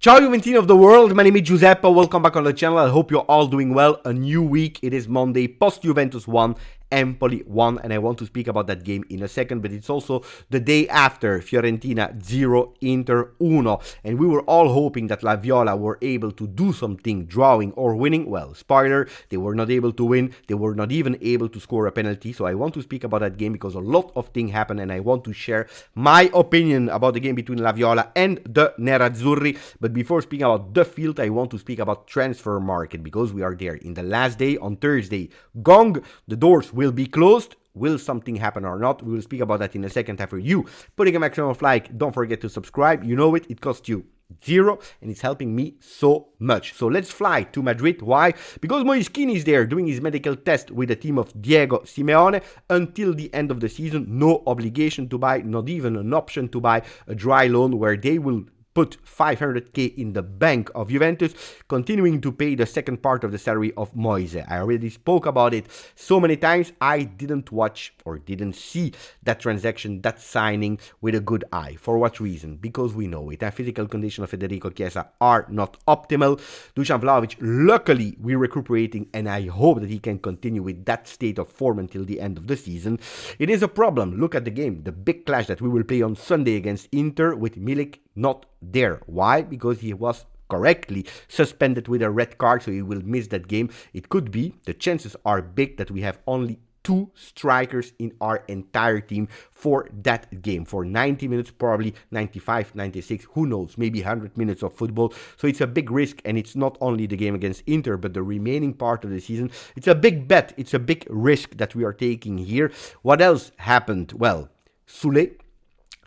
Ciao Juventini of the world, my name is Giuseppe, welcome back on the channel, I hope you're all doing well. A new week, it is Monday, post-Juventus 1, Empoli 1, and I want to speak about that game in a second, but it's also the day after Fiorentina 0, Inter 1, and we were all hoping that La Viola were able to do something, drawing or winning. Well, spoiler, they were not able to win, they were not even able to score a penalty, so I want to speak about that game because a lot of things happened and I want to share my opinion about the game between La Viola and the Nerazzurri. But before speaking about the field, I want to speak about transfer market because we are there in the last day on Thursday. Gong, the doors will be closed. Will something happen or not? We will speak about that in a second after you putting a maximum of like. Don't forget to subscribe. You know it costs you zero and it's helping me so much. So let's fly to Madrid. Why? Because Moise is there doing his medical test with the team of Diego Simeone until the end of the season. No obligation to buy, not even an option to buy, a dry loan where they will put 500k in the bank of Juventus, continuing to pay the second part of the salary of Moise. I already spoke about it so many times. I didn't watch or didn't see that transaction, that signing with a good eye. For what reason? Because we know it. The physical condition of Federico Chiesa are not optimal. Dusan Vlahovic, luckily, we're recuperating and I hope that he can continue with that state of form until the end of the season. It is a problem. Look at the game, the big clash that we will play on Sunday against Inter with Milik not there. Why? Because he was correctly suspended with a red card, so he will miss that game. It could be, the chances are big that we have only 2 strikers in our entire team for that game, for 90 minutes, probably 95, 96, who knows, maybe 100 minutes of football. So it's a big risk, and it's not only the game against Inter, but the remaining part of the season. It's a big bet, it's a big risk that we are taking here. What else happened? Well, Sule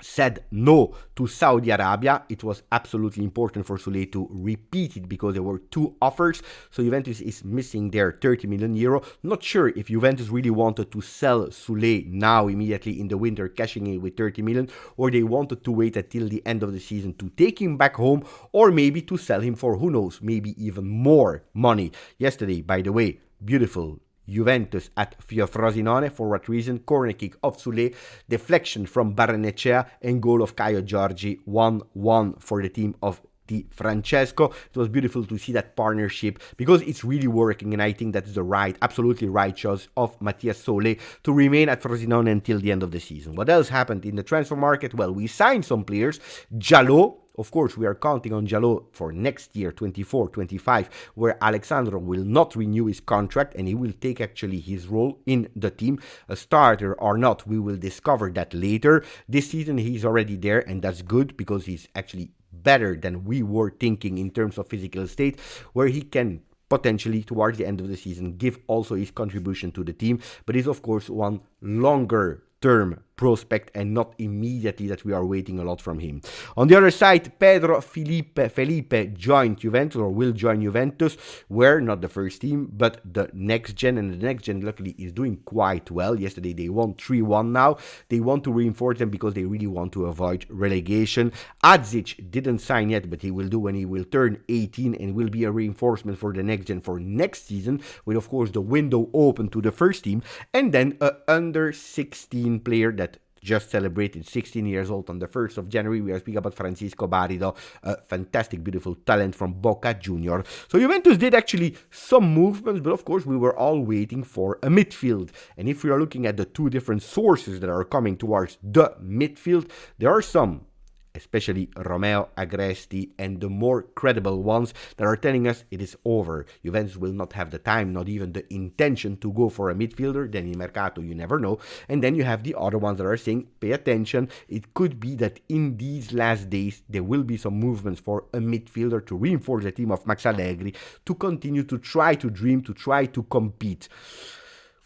said no to Saudi Arabia. It was absolutely important for Sule to repeat it because there were 2 offers. So Juventus is missing their 30 million euro. Not sure if Juventus really wanted to sell Sule now immediately in the winter, cashing in with 30 million, or they wanted to wait until the end of the season to take him back home, or maybe to sell him for, who knows, maybe even more money. Yesterday, by the way, beautiful Juventus at Frosinone. For what reason? Corner kick of Sule, deflection from Barrenechea, and goal of Caio Giorgi, 1-1 for the team of Di Francesco. It was beautiful to see that partnership because it's really working, and I think that's the right, absolutely right choice of Mattias Sole to remain at Frosinone until the end of the season. What else happened in the transfer market? Well, we signed some players. Jalot, of course, we are counting on Jalot for next year, 24-25, where Alexandro will not renew his contract and he will take actually his role in the team. A starter or not, we will discover that later. This season he's already there, and that's good because he's actually better than we were thinking in terms of physical state, where he can potentially towards the end of the season give also his contribution to the team, but is of course one longer term prospect and not immediately that we are waiting a lot from him. On the other side, Pedro Felipe joined Juventus, or will join Juventus, where not the first team but the next gen, and the next gen luckily is doing quite well. Yesterday they won 3-1. Now they want to reinforce them because they really want to avoid relegation. Adzic didn't sign yet, but he will do when he will turn 18 and will be a reinforcement for the next gen for next season, with of course the window open to the first team. And then a under 16 player that just celebrated 16 years old on the 1st of January. We are speaking about Francisco Barrido, a fantastic, beautiful talent from Boca Juniors. So Juventus did actually some movements, but of course we were all waiting for a midfield. And if we are looking at the 2 different sources that are coming towards the midfield, there are some, especially Romeo, Agresti, and the more credible ones that are telling us it is over. Juventus will not have the time, not even the intention to go for a midfielder. Then in Mercato, you never know. And then you have the other ones that are saying, pay attention, it could be that in these last days, there will be some movements for a midfielder to reinforce the team of Max Allegri, to continue to try to dream, to try to compete.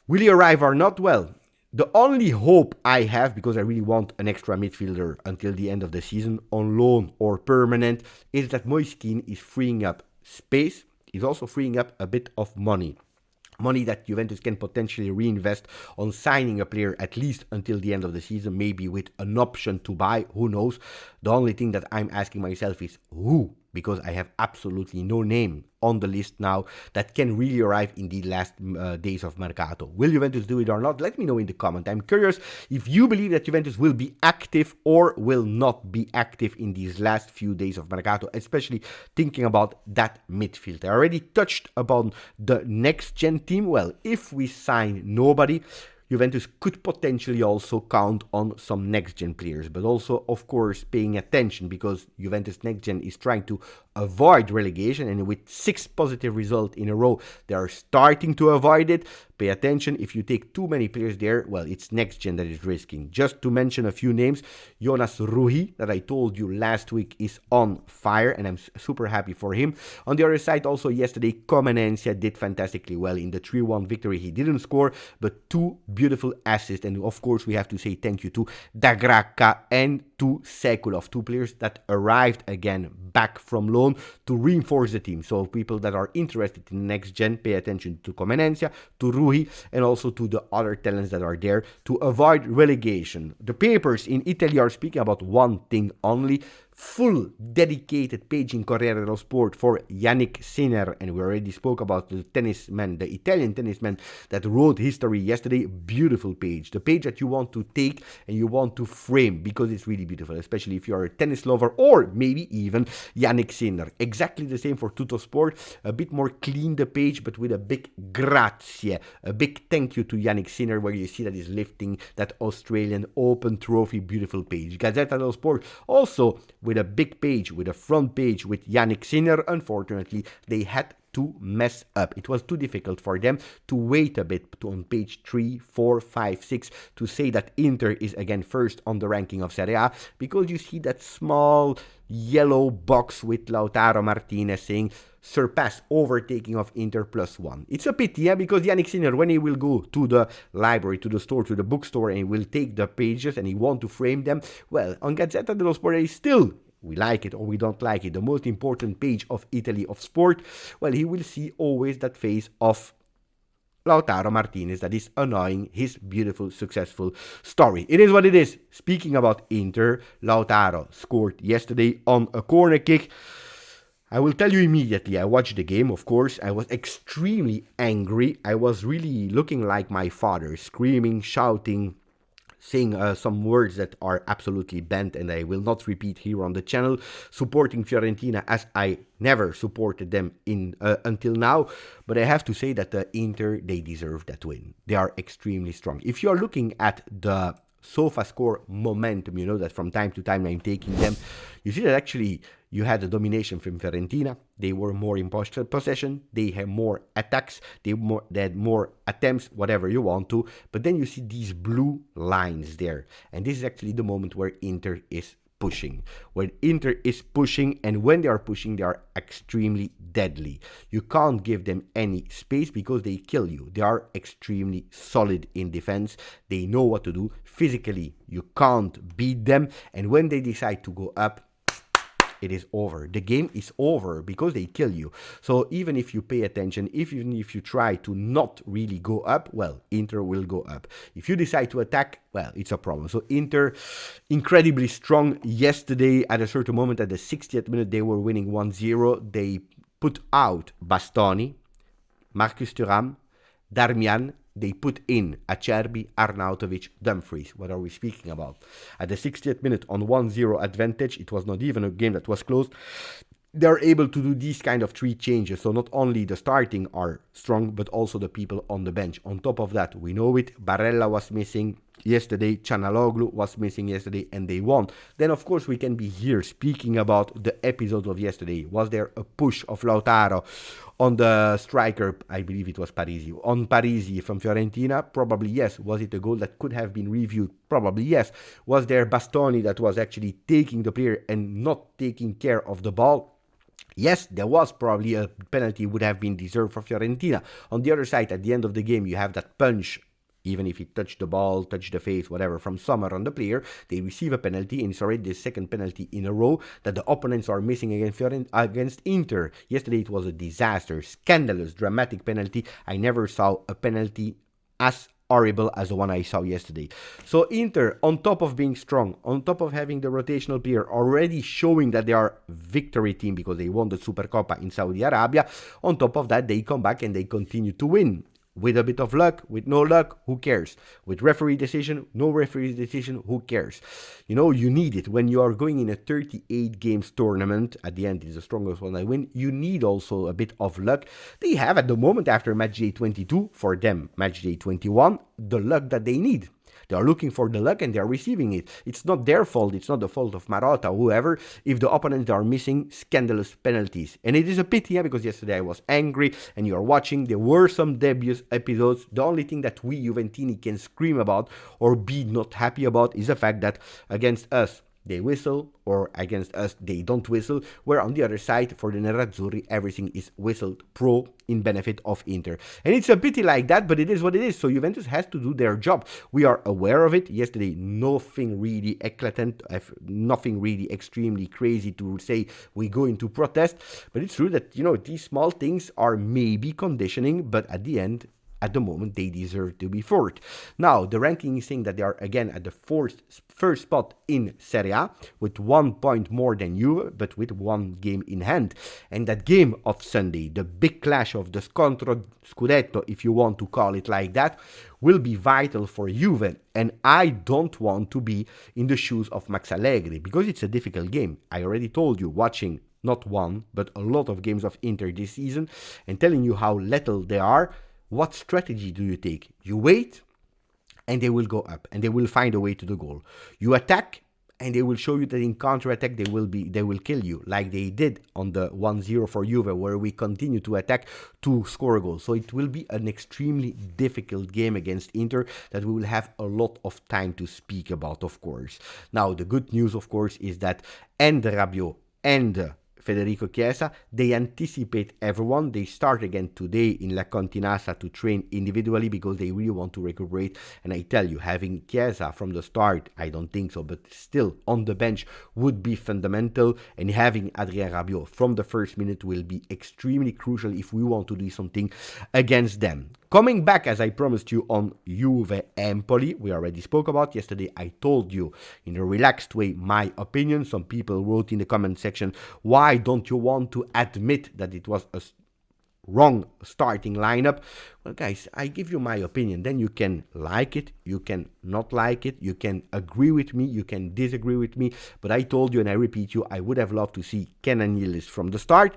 Will he arrive or not? Well, the only hope I have, because I really want an extra midfielder until the end of the season, on loan or permanent, is that Moise is freeing up space. He's also freeing up a bit of money. Money that Juventus can potentially reinvest on signing a player at least until the end of the season, maybe with an option to buy, who knows. The only thing that I'm asking myself is who, because I have absolutely no name on the list now that can really arrive in the last days of Mercato. Will Juventus do it or not? Let me know in the comment. I'm curious if you believe that Juventus will be active or will not be active in these last few days of Mercato, especially thinking about that midfield. I already touched upon the next gen team. Well, if we sign nobody, Juventus could potentially also count on some next-gen players, but also, of course, paying attention because Juventus next-gen is trying to avoid relegation, and with 6 positive results in a row, they are starting to avoid it. Pay attention, if you take too many players there, well, it's next-gen that is risking. Just to mention a few names, Jonas Rui, that I told you last week, is on fire, and I'm super happy for him. On the other side, also yesterday, Comenencia did fantastically well in the 3-1 victory. He didn't score, but 2 beautiful assists, and of course, we have to say thank you to Dagraka and to Sekulov, 2 players that arrived again back from loan to reinforce the team. So people that are interested in next gen, pay attention to Comenencia, to Rui, and also to the other talents that are there to avoid relegation. The papers in Italy are speaking about one thing only: full dedicated page in Corriere dello Sport for Jannik Sinner, and we already spoke about the tennisman, the Italian tennisman that wrote history yesterday. Beautiful page, the page that you want to take and you want to frame because it's really beautiful, especially if you are a tennis lover or maybe even Jannik Sinner. Exactly the same for Tutto Sport, a bit more clean the page, but with a big grazie, a big thank you to Jannik Sinner, where you see that he's lifting that Australian Open Trophy. Beautiful page. Gazzetta dello Sport also with a big page, with a front page with Jannik Sinner. Unfortunately, they had to mess up. It was too difficult for them to wait a bit on page 3, 4, 5, 6 to say that Inter is again first on the ranking of Serie A, because you see that small yellow box with Lautaro Martinez saying surpass overtaking of Inter +1. It's a pity, yeah, because Jannik Sinner, when he will go to the library, to the store, to the bookstore, and he will take the pages and he want to frame them, well, on Gazzetta dello Sport is still, we like it or we don't like it, the most important page of Italy of sport, well, he will see always that face of Lautaro Martinez that is annoying his beautiful, successful story. It is what it is. Speaking about Inter, Lautaro scored yesterday on a corner kick. I will tell you immediately, I watched the game, of course. I was extremely angry. I was really looking like my father, screaming, shouting, saying some words that are absolutely banned, and I will not repeat here on the channel, supporting Fiorentina as I never supported them in until now. But I have to say that Inter, they deserve that win. They are extremely strong. If you are looking at the SofaScore momentum, you know that from time to time I'm taking them, you see that actually you had a domination from Fiorentina. They were more in possession, they had more attacks, they had more attempts, whatever you want to, but then you see these blue lines there, and this is actually the moment where Inter is pushing. When Inter is pushing, and when they are pushing, they are extremely deadly. You can't give them any space because they kill you. They are extremely solid in defense. They know what to do. Physically, you can't beat them. And when they decide to go up, it is over. The game is over because they kill you. So even if you pay attention, even if you try to not really go up, well, Inter will go up. If you decide to attack, well, it's a problem. So Inter, incredibly strong yesterday. At a certain moment, at the 60th minute, they were winning 1-0. They put out Bastoni, Marcus Thuram, Darmian. They put in Acerbi, Arnautovic, Dumfries. What are we speaking about? At the 60th minute on 1-0 advantage, it was not even a game that was close. They're able to do these kind of 3 changes. So not only the starting are strong, but also the people on the bench. On top of that, we know it, Barella was missing yesterday, Çalhanoğlu was missing yesterday, and they won. Then of course we can be here speaking about the episode of yesterday. Was there a push of Lautaro on the striker? I believe it was Parisi. On Parisi from Fiorentina? Probably yes. Was it a goal that could have been reviewed? Probably yes. Was there Bastoni that was actually taking the player and not taking care of the ball? Yes, there was probably a penalty would have been deserved for Fiorentina. On the other side, at the end of the game, you have that punch, even if he touched the ball, touched the face, whatever, from Sommer on the player. They receive a penalty, and it's already the second penalty in a row that the opponents are missing against Inter. Yesterday it was a disaster, scandalous, dramatic penalty. I never saw a penalty as horrible as the one I saw yesterday. So Inter, on top of being strong, on top of having the rotational player already showing that they are victory team because they won the Supercoppa in Saudi Arabia, on top of that, they come back and they continue to win. With a bit of luck, with no luck, who cares? With referee decision, no referee decision, who cares? You know, you need it. When you are going in a 38 games tournament, at the end it's the strongest one I win, you need also a bit of luck. They have at the moment after match day 22, for them, match day 21, the luck that they need. They are looking for the luck and they are receiving it. It's not their fault. It's not the fault of Marotta or whoever if the opponents are missing scandalous penalties. And it is a pity, because yesterday I was angry and you are watching. There were some dubious episodes. The only thing that we Juventini can scream about or be not happy about is the fact that against us, they whistle, or against us, they don't whistle, where on the other side, for the Nerazzurri, everything is whistled pro in benefit of Inter. And it's a pity like that, but it is what it is. So Juventus has to do their job. We are aware of it. Yesterday, nothing really eclatant, nothing really extremely crazy to say we go into protest. But it's true that, these small things are maybe conditioning, but at the end, at the moment, they deserve to be fourth. Now, the ranking is saying that they are again at the first spot in Serie A with 1 point more than Juve, but with 1 game in hand. And that game of Sunday, the big clash of the Scontro Scudetto, if you want to call it like that, will be vital for Juve. And I don't want to be in the shoes of Max Allegri because it's a difficult game. I already told you, watching not one, but a lot of games of Inter this season and telling you how little they are. What strategy do you take? You wait, and they will go up, and they will find a way to the goal. You attack, and they will show you that in counter-attack they will kill you, like they did on the 1-0 for Juve, where we continue to attack to score a goal. So it will be an extremely difficult game against Inter that we will have a lot of time to speak about, of course. Now, the good news, of course, is that Rabiot and Federico Chiesa, they anticipate everyone. They start again today in La Continassa to train individually because they really want to recuperate. And I tell you, having Chiesa from the start, I don't think so, but still on the bench would be fundamental. And having Adrien Rabiot from the first minute will be extremely crucial if we want to do something against them. Coming back, as I promised you, on Juve Empoli, we already spoke about. Yesterday, I told you in a relaxed way my opinion. Some people wrote in the comment section, why don't you want to admit that it was a wrong starting lineup? Well, guys, I give you my opinion. Then you can like it, you can not like it, you can agree with me, you can disagree with me. But I told you, and I repeat you, I would have loved to see Kean Yildiz from the start.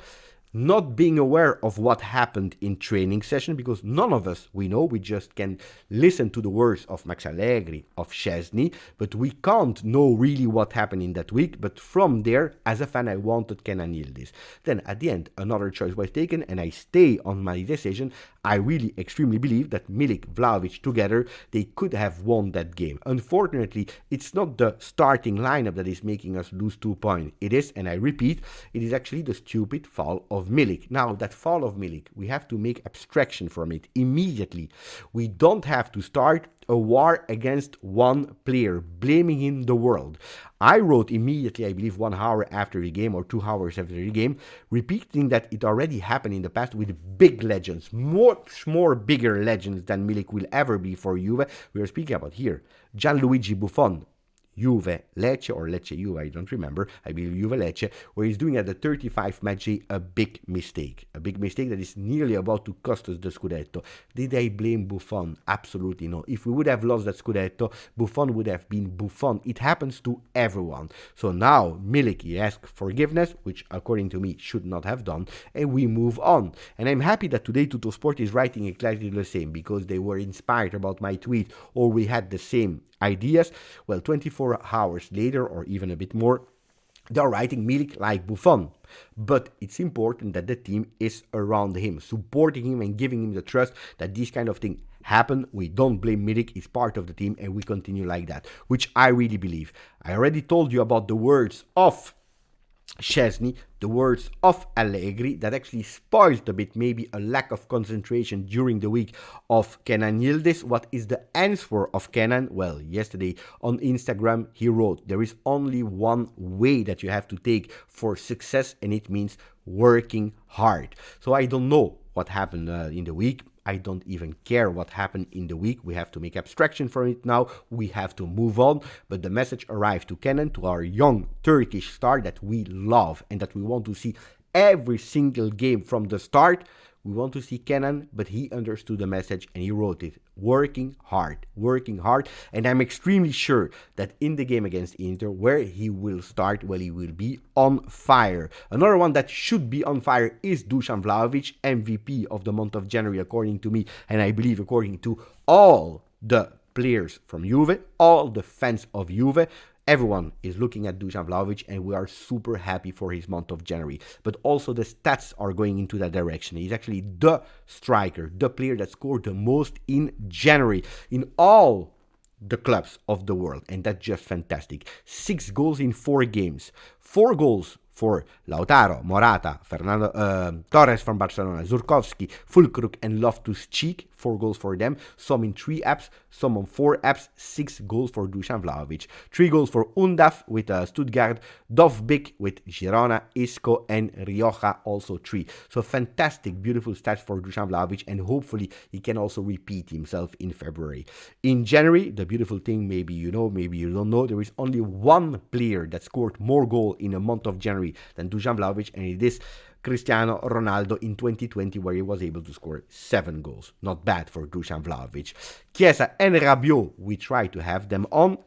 Not being aware of what happened in training session, because none of us, we know, we just can listen to the words of Max Allegri, of Szczesny, but we can't know really what happened in that week. But from there, as a fan, I wanted Kean Yildiz. Then at the end, another choice was taken, and I stay on my decision. I really extremely believe that Milik, Vlahovic together, they could have won that game. Unfortunately, it's not the starting lineup that is making us lose 2 points. It is, and I repeat, it is actually the stupid foul of Milik. Now, that foul of Milik, we have to make abstraction from it immediately. We don't have to start a war against one player, blaming him the world. I wrote immediately, I believe 1 hour after the game or 2 hours after the game, repeating that it already happened in the past with big legends, much more bigger legends than Milik will ever be for Juve. We are speaking about here Gianluigi Buffon, Juve Lecce or Lecce Juve, I don't remember, I believe Juve Lecce, where he's doing at the 35 match day a big mistake that is nearly about to cost us the Scudetto. Did I blame Buffon? Absolutely no. If we would have lost that Scudetto, Buffon would have been Buffon. It happens to everyone. So now Milik, he asks forgiveness, which according to me should not have done, and we move on. And I'm happy that today Tuttosport is writing exactly the same, because they were inspired about my tweet, or we had the same ideas. Well, 24 hours later, or even a bit more, they're writing Milik like Buffon. But it's important that the team is around him, supporting him and giving him the trust that these kind of things happen. We don't blame Milik, he's part of the team, and we continue like that, which I really believe. I already told you about the words of Szczesny, the words of Allegri, that actually spoils a bit, maybe a lack of concentration during the week of Kean Yildiz. What is the answer of Kean? Well, yesterday on Instagram he wrote, there is only one way that you have to take for success, and it means working hard. So I don't know what happened in the week. I don't even care what happened in the week. We have to make abstraction from it now. We have to move on. But the message arrived to Kenan, to our young Turkish star that we love and that we want to see every single game from the start. We want to see Kenan, but he understood the message and he wrote it. Working hard. And I'm extremely sure that in the game against Inter, where he will start, well, he will be on fire. Another one that should be on fire is Dusan Vlahovic, MVP of the month of January, according to me, and I believe according to all the players from Juve, all the fans of Juve. Everyone is looking at Dusan Vlahovic and we are super happy for his month of January. But also the stats are going into that direction. He's actually the striker, the player that scored the most in January in all the clubs of the world. And that's just fantastic. 6 goals in 4 games. 4 goals for Lautaro, Morata, Fernando Torres from Barcelona, Zurkowski, Fulkrug and Loftus-Cheek. 4 goals for them, some in 3 apps, some on 4 apps, 6 goals for Dusan Vlahovic, 3 goals for Undav with Stuttgart, Dovbyk with Girona, Isco and Rioja also 3. So fantastic, beautiful stats for Dusan Vlahovic, and hopefully he can also repeat himself in February. In January, the beautiful thing, maybe you know, maybe you don't know, there is only one player that scored more goals in a month of January than Dusan Vlahovic, and it is Cristiano Ronaldo in 2020, where he was able to score 7 goals. Not bad for Dusan Vlahovic. Chiesa and Rabiot, we try to have them on.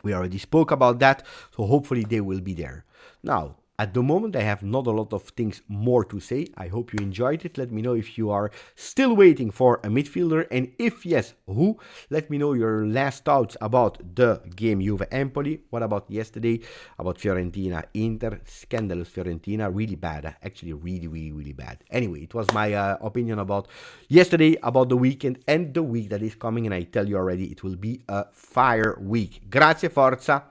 We already spoke about that, so hopefully they will be there. Now, at the moment, I have not a lot of things more to say. I hope you enjoyed it. Let me know if you are still waiting for a midfielder, and if yes, who? Let me know your last thoughts about the game Juve-Empoli. What about yesterday? About Fiorentina-Inter? Scandalous Fiorentina. Really bad. Actually, really bad. Anyway, it was my opinion about yesterday, about the weekend, and the week that is coming, and I tell you already, it will be a fire week. Grazie, forza,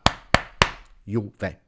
Juve.